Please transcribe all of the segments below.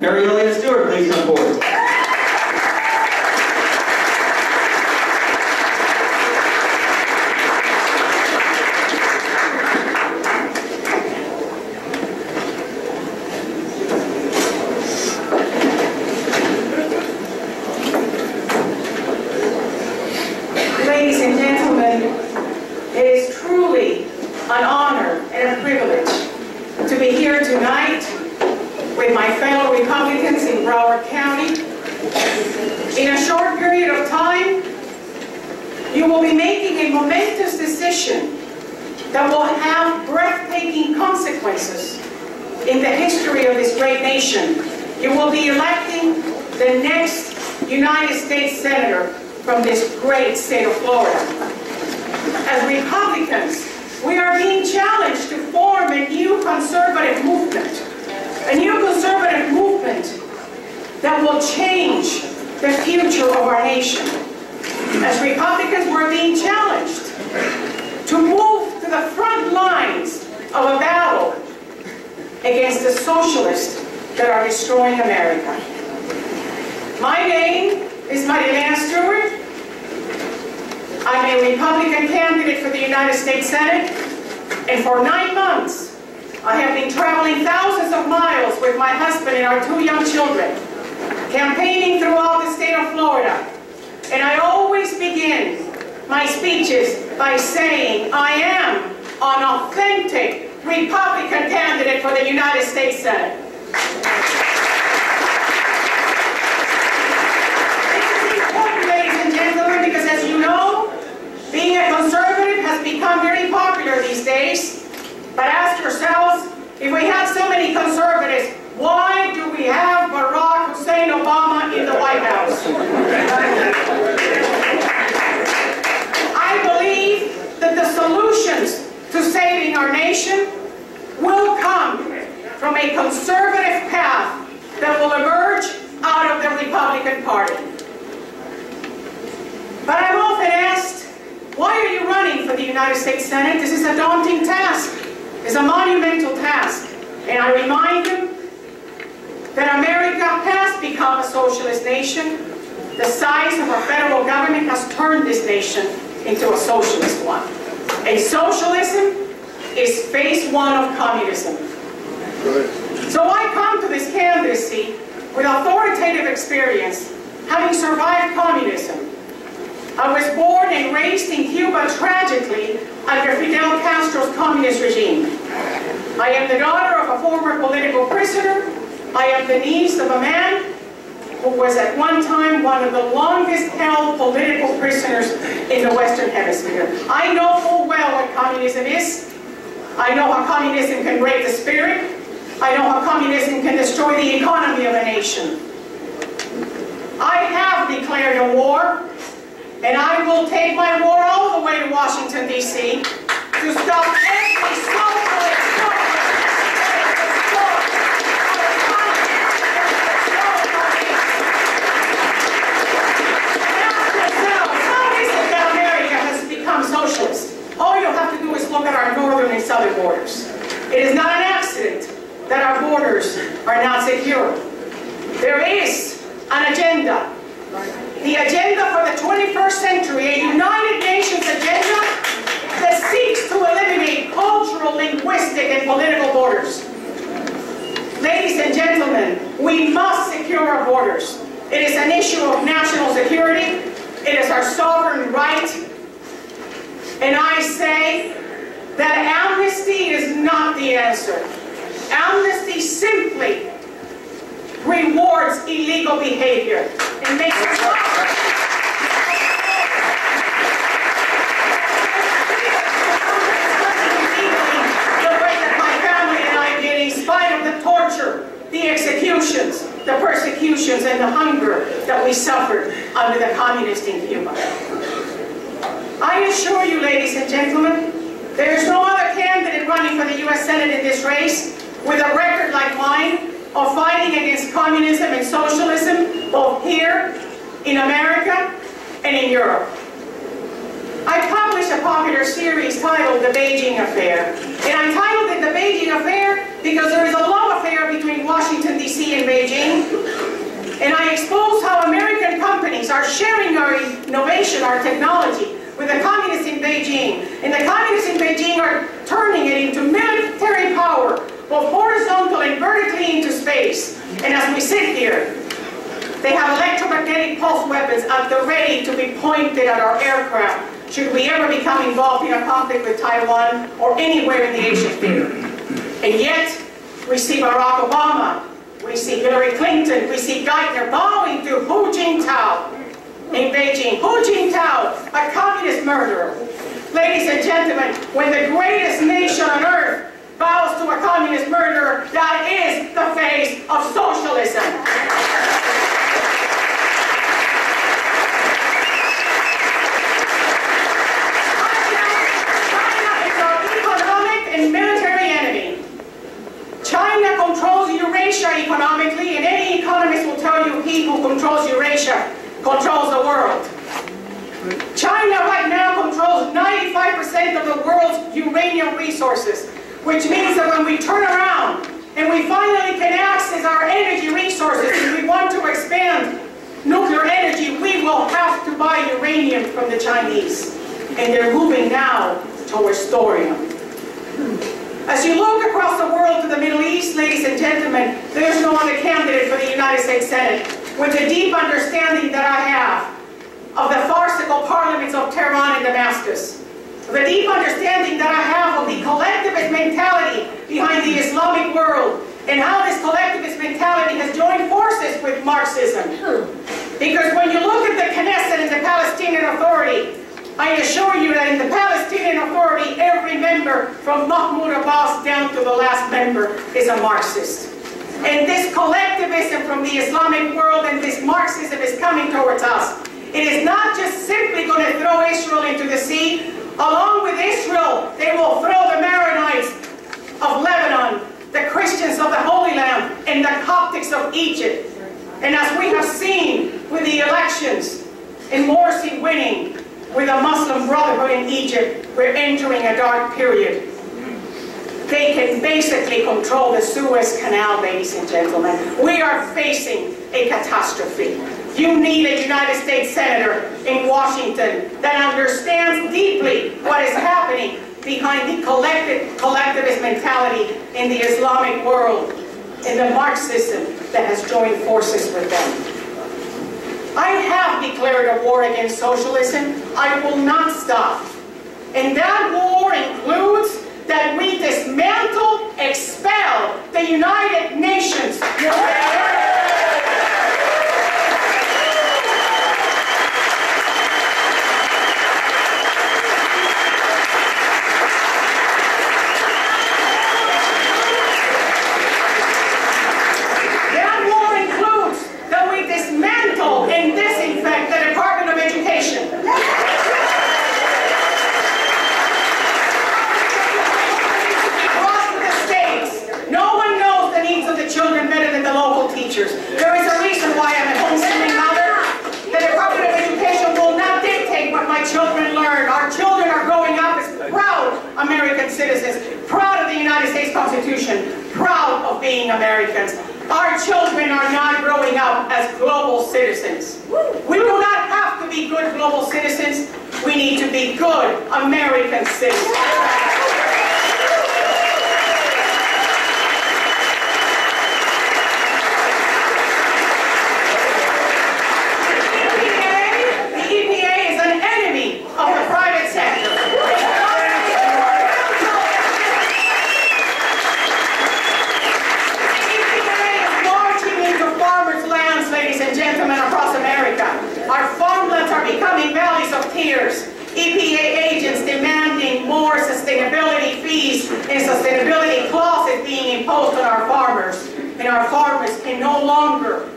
Marielena Stuart, please come forward. Ladies and gentlemen, it is truly an honor and a privilege to be here tonight with my fellow Republicans in Broward County. In a short period of time, you will be making a momentous decision that will have breathtaking consequences in the history of this great nation. You will be electing the next United States Senator from this great state of Florida. As Republicans, we are being challenged to form a new conservative movement that will change the future of our nation. As Republicans, we're being challenged to move to the front lines of a battle against the socialists that are destroying America. My name is Marielena Stuart. I'm a Republican candidate for the United States Senate, and for 9 months, I have been traveling thousands of miles with my husband and our 2 young children, campaigning throughout the state of Florida. And I always begin my speeches by saying, I am an authentic Republican candidate for the United States Senate. This is important, ladies and gentlemen, because as you know, being a conservative has become very popular these days. But ask yourselves, if we have so many conservatives, why do we have Barack Hussein Obama in the White House? I believe that the solutions to saving our nation will come from a conservative path that will emerge out of the Republican Party. But I'm often asked, why are you running for the United States Senate? This is a daunting task. It's a monumental task. And I remind you that America has become a socialist nation. The size of our federal government has turned this nation into a socialist one. And socialism is phase one of communism. So I come to this candidacy with authoritative experience, having survived communism. I was born and raised in Cuba tragically under Fidel Castro's communist regime. I am the daughter of a former political prisoner. I am the niece of a man who was at one time one of the longest held political prisoners in the Western Hemisphere. I know full well what communism is. I know how communism can break the spirit. I know how communism can destroy the economy of a nation. I have declared a war, and I will take my war all the way to Washington, D.C. to stop every socialist socialist. All you'll have to do is look at our northern and southern borders. It is not an accident that our borders are not secure. There is an agenda. The agenda for the 21st century, a United Nations agenda that seeks to eliminate cultural, linguistic, and political borders. Ladies and gentlemen, we must secure our borders. It is an issue of national security. It is our sovereign right. And I say that amnesty is not the answer. Amnesty simply rewards illegal behavior and makes it the way that my family and I did, in spite of the torture, the executions, the persecutions, and the hunger that we suffered under the communists in Cuba. I assure you, ladies and gentlemen, there is no other candidate running for the U.S. Senate in this race with a record like mine of fighting against communism and socialism, both here in America and in Europe. I published a popular series titled The Beijing Affair. And I titled it The Beijing Affair because there is a love affair between Washington, D.C. and Beijing Chinese are sharing our innovation, our technology, with the communists in Beijing. And the communists in Beijing are turning it into military power, both horizontal and vertically into space. And as we sit here, they have electromagnetic pulse weapons at the ready to be pointed at our aircraft should we ever become involved in a conflict with Taiwan or anywhere in the Asian theater. And yet, we see Barack Obama, we see Hillary Clinton, we see Geithner bowing to Hu Jintao in Beijing. Hu Jintao, a communist murderer. Ladies and gentlemen, when the greatest nation on earth bows to a communist murderer, that is the face of socialism. Military enemy. China controls Eurasia economically, and any economist will tell you he who controls Eurasia controls the world. China right now controls 95% of the world's uranium resources, which means that when we turn around and we finally can access our energy resources and we want to expand nuclear energy, we will have to buy uranium from the Chinese. And they're moving now towards thorium. As you look across the world to the Middle East, ladies and gentlemen, there's no other candidate for the United States Senate with the deep understanding that I have of the farcical parliaments of Tehran and Damascus, the deep understanding that I have of the collectivist mentality behind the Islamic world, and how this collectivist mentality has joined forces with Marxism. Because when you look at the Knesset and the Palestinian Authority, I assure you that in the Palestinian Authority, every member from Mahmoud Abbas down to the last member is a Marxist. And this collectivism from the Islamic world and this Marxism is coming towards us. It is not just simply going to throw Israel into the sea. Along with Israel, they will throw the Maronites of Lebanon, the Christians of the Holy Land, and the Coptics of Egypt. And as we have seen with the elections and Morsi winning, with the Muslim Brotherhood in Egypt, we're entering a dark period. They can basically control the Suez Canal, ladies and gentlemen. We are facing a catastrophe. You need a United States Senator in Washington that understands deeply what is happening behind the collectivist mentality in the Islamic world and the Marxism that has joined forces with them. I have declared a war against socialism. I will not stop. And that war includes that we dismantle, expel the United Nations. And disinfect the Department of Education. Across the states, no one knows the needs of the children better than the local teachers. There is a reason why I'm a homeschooling mother. The Department of Education will not dictate what my children learn. Our children are growing up as proud American citizens, proud of the United States Constitution, proud of being Americans. Our children are not growing up as global citizens. We do not have to be good global citizens. We need to be good American citizens. The EPA is an enemy of the private sector. Across America. Our farmlands are becoming valleys of tears. EPA agents demanding more sustainability fees and sustainability clauses being imposed on our farmers. And our farmers can no longer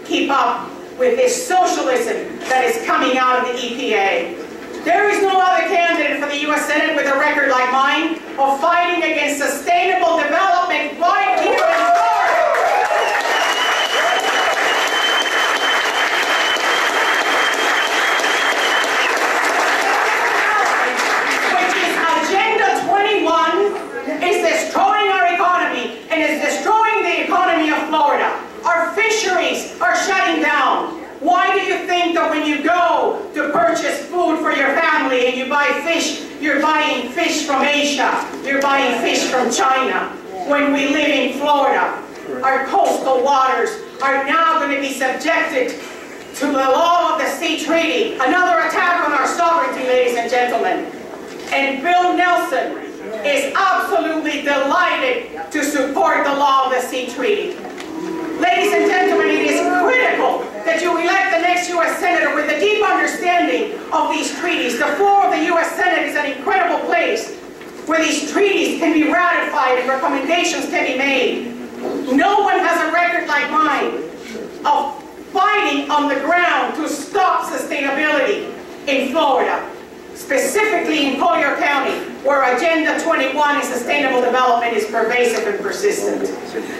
keep up with this socialism that is coming out of the EPA. There is no other candidate for the U.S. Senate with a record like mine of fighting against sustainable development right here in Florida. Is destroying our economy and is destroying the economy of Florida. Our fisheries are shutting down. Why do you think the when you go to purchase food for your family and you buy fish, you're buying fish from Asia, you're buying fish from China. When we live in Florida, our coastal waters are now going to be subjected to the law of the sea treaty. Another attack on our sovereignty, ladies and gentlemen. And Bill Nelson is absolutely delighted to support the law of the sea treaty. Ladies and gentlemen, it is critical that you elect the next U.S. Senator with a deep understanding of these treaties. The floor of the U.S. Senate is an incredible place where these treaties can be ratified and recommendations can be made. No one has a record like mine of fighting on the ground to stop sustainability in Florida, specifically in Collier County, where Agenda 21 in sustainable development is pervasive and persistent.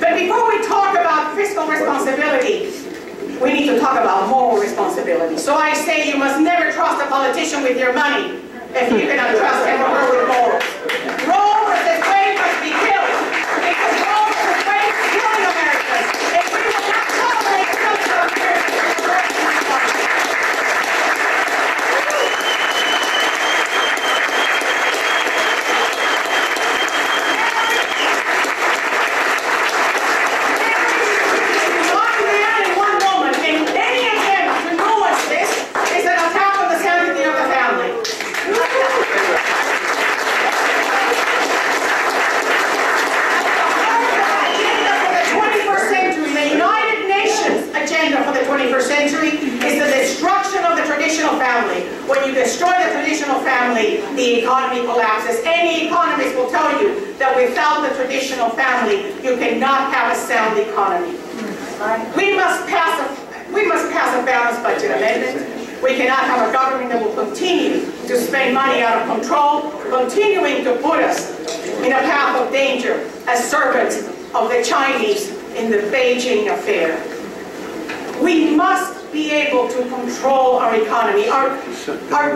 But before we talk about fiscal responsibility, we need to talk about moral responsibility. So I say you must never trust a politician with your money if you cannot trust him or her with morals. Rome versus Wade must be killed, because Rome versus Wade is killing Americans, and we will not tolerate the culture of Americans. The economy collapses. Any economist will tell you that without the traditional family, you cannot have a sound economy. We must pass a balanced budget amendment. We cannot have a government that will continue to spend money out of control, continuing to put us in a path of danger as servants of the Chinese in the Beijing affair. We must be able to control our economy. Our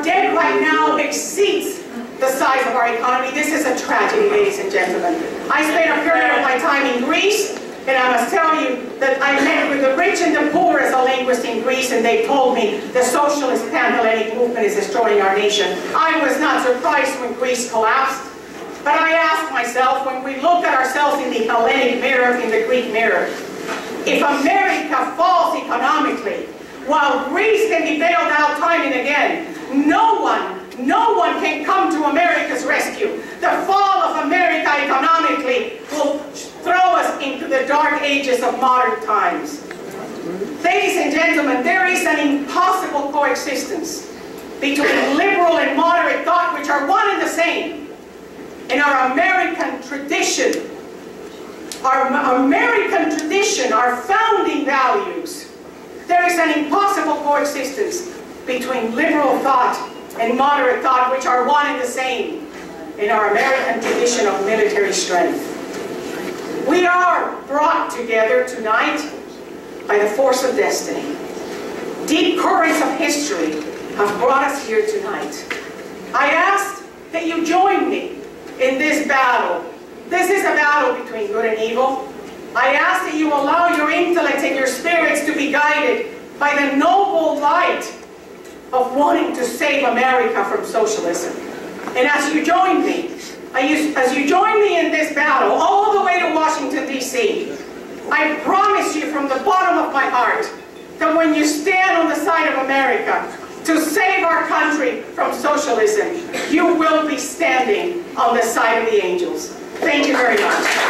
debt right now exceeds the size of our economy. This is a tragedy, ladies and gentlemen. I spent a period of my time in Greece, and I must tell you that I met with the rich and the poor as a linguist in Greece, and they told me the socialist pan-Hellenic movement is destroying our nation. I was not surprised when Greece collapsed, but I asked myself, when we look at ourselves in the Hellenic mirror, in the Greek mirror, if America falls economically, while Greece can be bailed out time and again, no one can come to America's rescue. The fall of America economically will throw us into the dark ages of modern times. Ladies and gentlemen, there is an impossible coexistence between liberal and moderate thought, which are one and the same. In our American tradition, our founding values, there is an impossible coexistence between liberal thought and moderate thought, which are one and the same in our American tradition of military strength. We are brought together tonight by the force of destiny. Deep currents of history have brought us here tonight. I ask that you join me in this battle. This is a battle between good and evil. I ask that you allow your intellect and your spirits to be guided by the noble light of wanting to save America from socialism. And as you join me, in this battle, all the way to Washington, D.C., I promise you from the bottom of my heart that when you stand on the side of America to save our country from socialism, you will be standing on the side of the angels. Thank you very much.